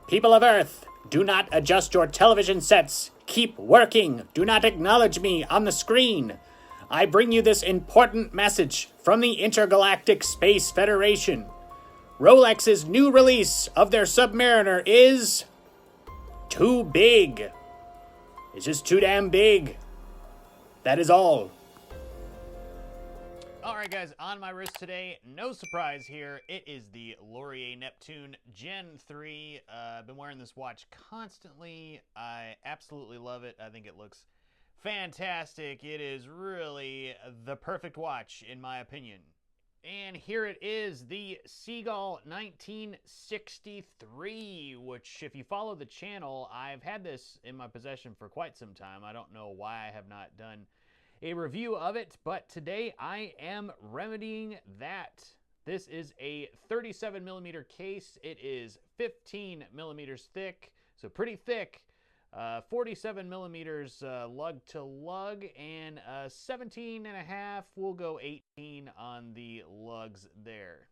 People of Earth, do not adjust your television sets. Keep working. Do not acknowledge me on the screen. I bring you this important message from the Intergalactic Space Federation. Rolex's new release of their Submariner is too big. It's just too damn big. That is all. Alright guys, on my wrist today, no surprise here, it is the Laurier Neptune Gen 3. I've been wearing this watch constantly. I absolutely love it. I think it looks fantastic. It is really the perfect watch in my opinion. And here it is, the Seagull 1963, which if you follow the channel, I've had this in my possession for quite some time. I don't know why I have not done a review of it, but today I am remedying that. This is a 37 millimeter case. It is 15 millimeters thick, so pretty thick. 47 millimeters lug to lug, and 17 and a half. We'll go 18 on the lugs there.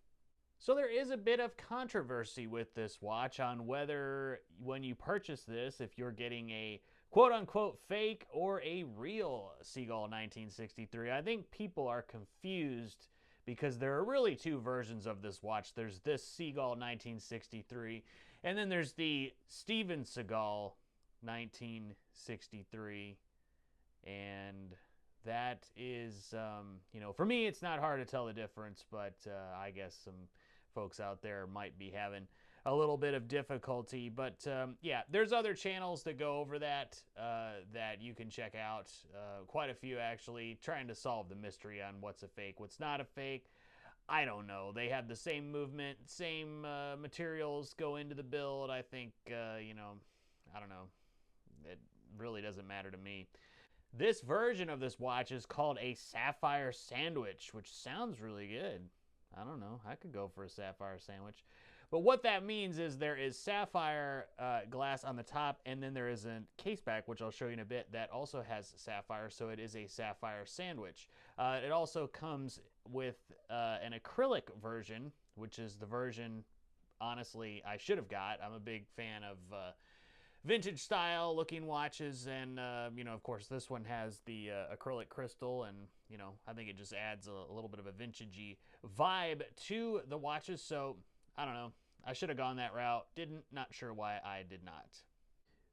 So there is a bit of controversy with this watch on whether when you purchase this, if you're getting a quote-unquote fake or a real Seagull 1963. I think people are confused because there are really two versions of this watch. There's this Seagull 1963, and then there's the Steven Seagal 1963, and that is, for me, it's not hard to tell the difference, but I guess some folks out there might be having a little bit of difficulty, but yeah, there's other channels that go over that that you can check out. Quite a few actually, trying to solve the mystery on what's a fake, what's not a fake. I don't know. They have the same movement, same materials go into the build. I think, I don't know. It really doesn't matter to me. This version of this watch is called a Sapphire Sandwich, which sounds really good. I don't know. I could go for a Sapphire Sandwich. But what that means is there is sapphire glass on the top, and then there is a case back, which I'll show you in a bit, that also has sapphire, so it is a sapphire sandwich. It also comes with an acrylic version, which is the version, honestly, I should have got. I'm a big fan of vintage style looking watches, and of course this one has the acrylic crystal, and I think it just adds a little bit of a vintagey vibe to the watches. So I don't know, I should have gone that route. Didn't, not sure why I did not.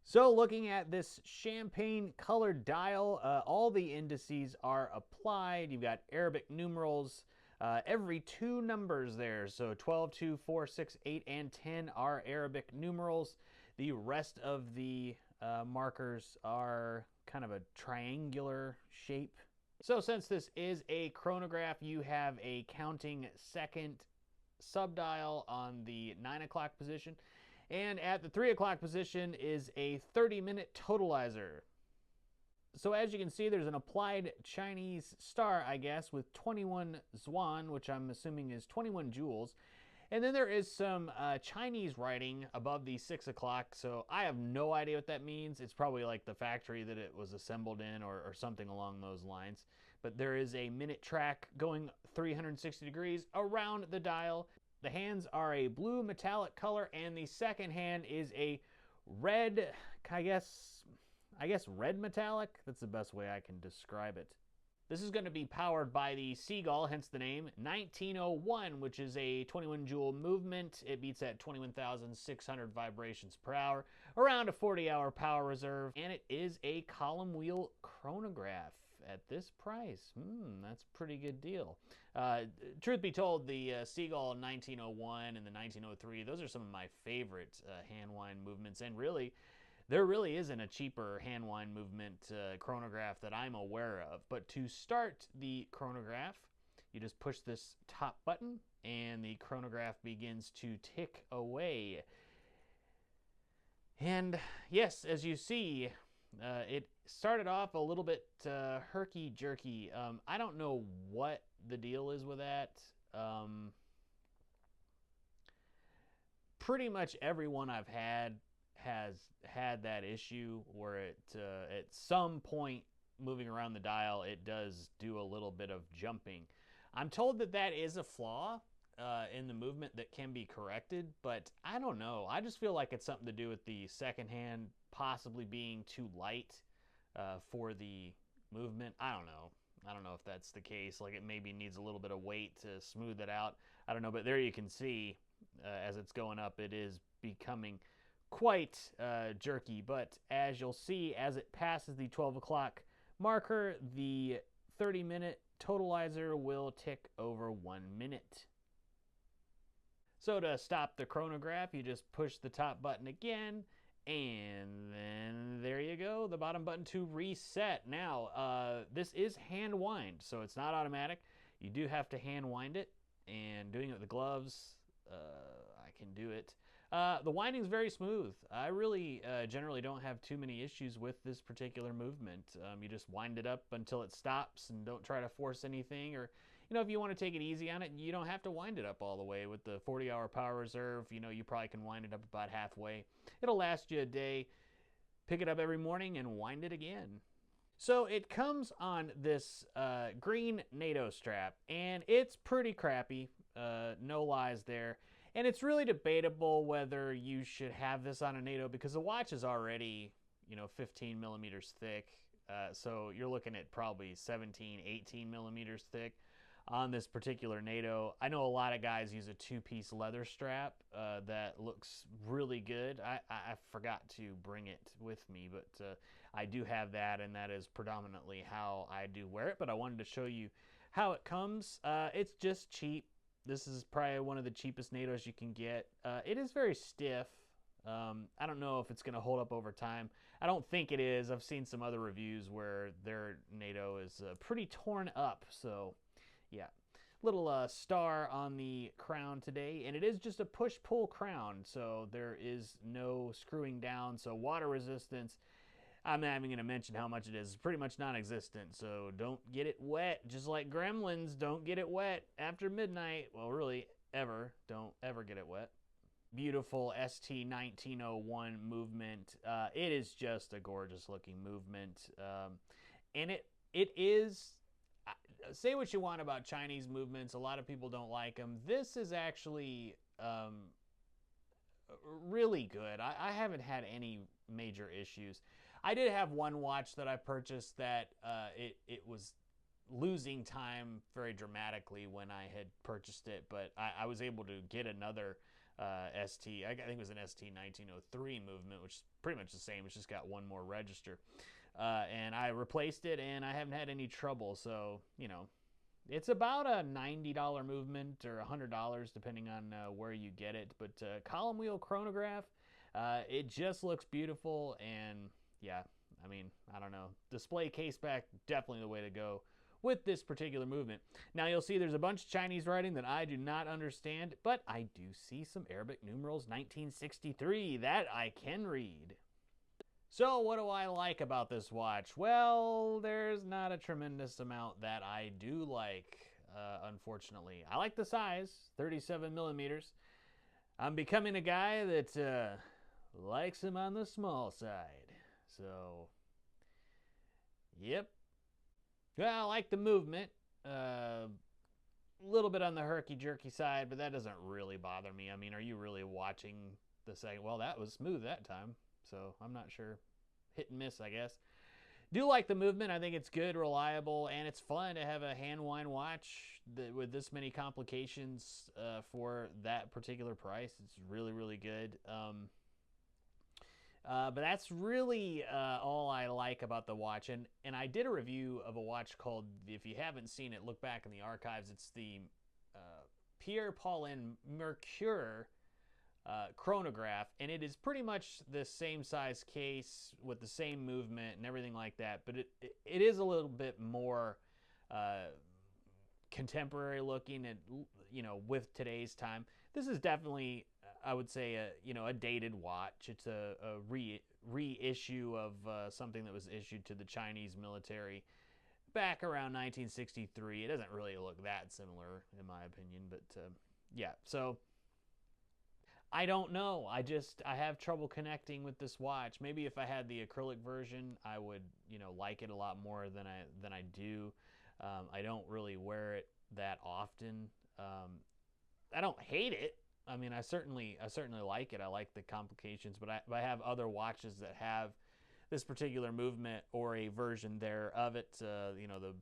So looking at this champagne colored dial, all the indices are applied. You've got Arabic numerals every two numbers there, so 12, 2, 4, 6, 8, and 10 are Arabic numerals. The rest of the markers are kind of a triangular shape. So since this is a chronograph, you have a counting second subdial on the 9 o'clock position, and at the 3 o'clock position is a 30-minute totalizer. So as you can see, there's an applied Chinese star, I guess, with 21 Zwan, which I'm assuming is 21 joules. And then there is some Chinese writing above the 6 o'clock, so I have no idea what that means. It's probably like the factory that it was assembled in, or something along those lines. But there is a minute track going 360 degrees around the dial. The hands are a blue metallic color, and the second hand is a red, I guess red metallic. That's the best way I can describe it. This is going to be powered by the Seagull, hence the name, 1901, which is a 21 joule movement. It beats at 21,600 vibrations per hour, around a 40-hour power reserve, and it is a column wheel chronograph at this price. That's a pretty good deal. Truth be told, the Seagull 1901 and the 1903, those are some of my favorite hand wind movements, and really, there really isn't a cheaper hand wind movement chronograph that I'm aware of. But to start the chronograph, you just push this top button and the chronograph begins to tick away. And yes, as you see, it started off a little bit herky-jerky. I don't know what the deal is with that. Pretty much everyone I've had has had that issue where it at some point moving around the dial, it does do a little bit of jumping. I'm told that that is a flaw. in the movement that can be corrected, but I don't know. I just feel like it's something to do with the second hand possibly being too light for the movement. I don't know. I don't know if that's the case. Like it maybe needs a little bit of weight to smooth it out. I don't know, but there you can see as it's going up, it is becoming quite jerky. But as you'll see, as it passes the 12 o'clock marker, the 30-minute totalizer will tick over 1 minute. So to stop the chronograph, you just push the top button again, and then there you go, the bottom button to reset. Now, this is hand wind, so it's not automatic. You do have to hand wind it, and doing it with the gloves, I can do it. The winding is very smooth. I really generally don't have too many issues with this particular movement. You just wind it up until it stops and don't try to force anything. Or, if you want to take it easy on it, you don't have to wind it up all the way. With the 40-hour power reserve, you probably can wind it up about halfway. It'll last you a day. Pick it up every morning and wind it again. So it comes on this green NATO strap, and it's pretty crappy. No lies there. And it's really debatable whether you should have this on a NATO because the watch is already, 15 millimeters thick. So you're looking at probably 17, 18 millimeters thick on this particular NATO. I know a lot of guys use a two-piece leather strap that looks really good. I forgot to bring it with me, but I do have that, and that is predominantly how I do wear it. But I wanted to show you how it comes. It's just cheap. This is probably one of the cheapest NATOs you can get. It is very stiff. I don't know if it's going to hold up over time. I don't think it is. I've seen some other reviews where their NATO is pretty torn up. So, yeah. Little star on the crown today. And it is just a push-pull crown. So there is no screwing down. So water resistance, I'm not even going to mention how much it is. It's pretty much non-existent, so don't get it wet. Just like Gremlins, don't get it wet after midnight. Well, really, ever. Don't ever get it wet. Beautiful ST1901 movement. It is just a gorgeous-looking movement. And it is... Say what you want about Chinese movements. A lot of people don't like them. This is actually really good. I haven't had any major issues. I did have one watch that I purchased that it was losing time very dramatically when I had purchased it, but I was able to get another ST. I think it was an ST1903 movement, which is pretty much the same. It's just got one more register. And I replaced it, and I haven't had any trouble. So, it's about a $90 movement or $100, depending on where you get it. But column wheel chronograph, it just looks beautiful, and yeah, I don't know. Display case back, definitely the way to go with this particular movement. Now you'll see there's a bunch of Chinese writing that I do not understand, but I do see some Arabic numerals 1963 that I can read. So what do I like about this watch? Well, there's not a tremendous amount that I do like, unfortunately. I like the size, 37 millimeters. I'm becoming a guy that likes them on the small side. So, yep. Well, I like the movement. A little bit on the herky-jerky side, but that doesn't really bother me. Are you really watching the second? Well, that was smooth that time, so I'm not sure. Hit and miss, I guess. Do like the movement. I think it's good, reliable, and it's fun to have a hand wind watch with this many complications for that particular price. It's really, really good. But that's really all I like about the watch. And I did a review of a watch called, if you haven't seen it, look back in the archives. It's the Pierre Paulin Mercure chronograph. And it is pretty much the same size case with the same movement and everything like that. But it is a little bit more contemporary looking and, with today's time. This is definitely... I would say a dated watch. It's a reissue of something that was issued to the Chinese military back around 1963. It doesn't really look that similar, in my opinion, but yeah. So I don't know. I have trouble connecting with this watch. Maybe if I had the acrylic version, I would like it a lot more than I do. I don't really wear it that often. I don't hate it. I mean, I certainly like it. I like the complications, but I have other watches that have this particular movement or a version there of it. The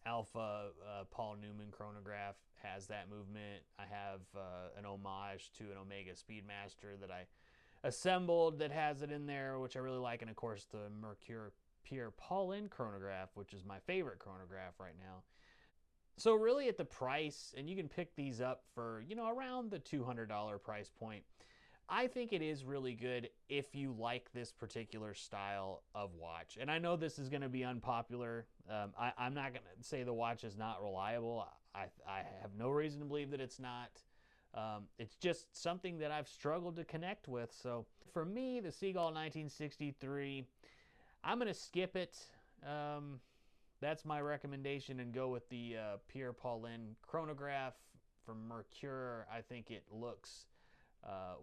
Alpha Paul Newman chronograph has that movement. I have an homage to an Omega Speedmaster that I assembled that has it in there, which I really like, and of course the Mercure Pierre Paulin chronograph, which is my favorite chronograph right now. So really at the price, and you can pick these up for, around the $200 price point, I think it is really good if you like this particular style of watch. And I know this is going to be unpopular. I'm not going to say the watch is not reliable. I have no reason to believe that it's not. It's just something that I've struggled to connect with. So for me, the Seagull 1963, I'm going to skip it. That's my recommendation and go with the Pierre Paulin chronograph from Mercure. I think it looks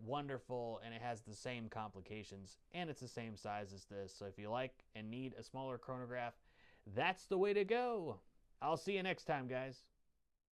wonderful, and it has the same complications, and it's the same size as this. So if you like and need a smaller chronograph, that's the way to go. I'll see you next time, guys.